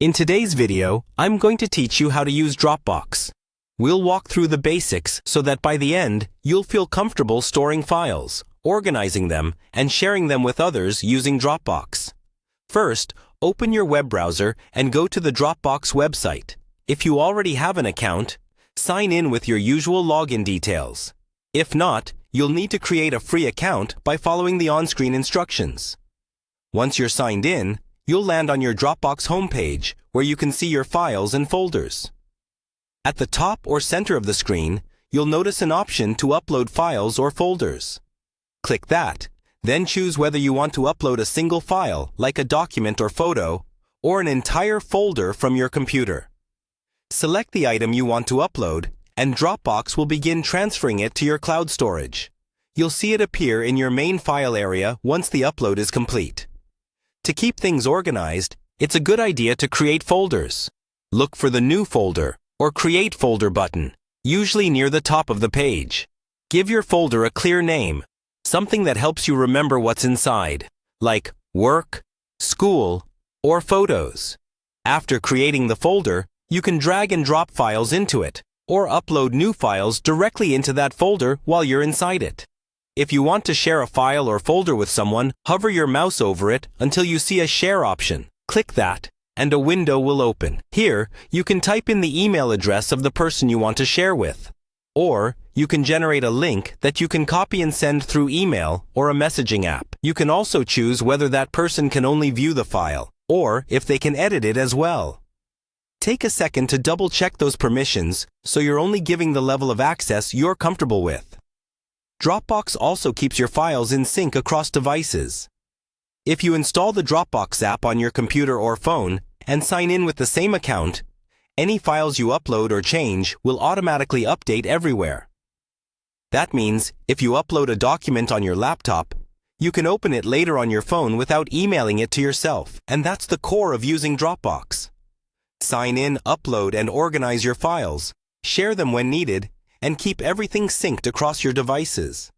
In today's video, I'm going to teach you how to use Dropbox. We'll walk through the basics so that by the end, you'll feel comfortable storing files, organizing them, and sharing them with others using Dropbox. First, open your web browser and go to the Dropbox website. If you already have an account, sign in with your usual login details. If not, you'll need to create a free account by following the on-screen instructions. Once you're signed in, you'll land on your Dropbox homepage where you can see your files and folders. At the top or center of the screen, you'll notice an option to upload files or folders. Click that, then choose whether you want to upload a single file, like a document or photo, or an entire folder from your computer. Select the item you want to upload, and Dropbox will begin transferring it to your cloud storage. You'll see it appear in your main file area once the upload is complete. To keep things organized, it's a good idea to create folders. Look for the New Folder or Create Folder button, usually near the top of the page. Give your folder a clear name, something that helps you remember what's inside, like Work, School, or Photos. After creating the folder, you can drag and drop files into it, or upload new files directly into that folder while you're inside it. If you want to share a file or folder with someone, hover your mouse over it until you see a Share option. Click that, and a window will open. Here, you can type in the email address of the person you want to share with. Or, you can generate a link that you can copy and send through email or a messaging app. You can also choose whether that person can only view the file, or if they can edit it as well. Take a second to double-check those permissions so you're only giving the level of access you're comfortable with. Dropbox also keeps your files in sync across devices. If you install the Dropbox app on your computer or phone and sign in with the same account, any files you upload or change will automatically update everywhere. That means if you upload a document on your laptop, you can open it later on your phone without emailing it to yourself, and that's the core of using Dropbox. Sign in, upload, and organize your files, share them when needed, and keep everything synced across your devices.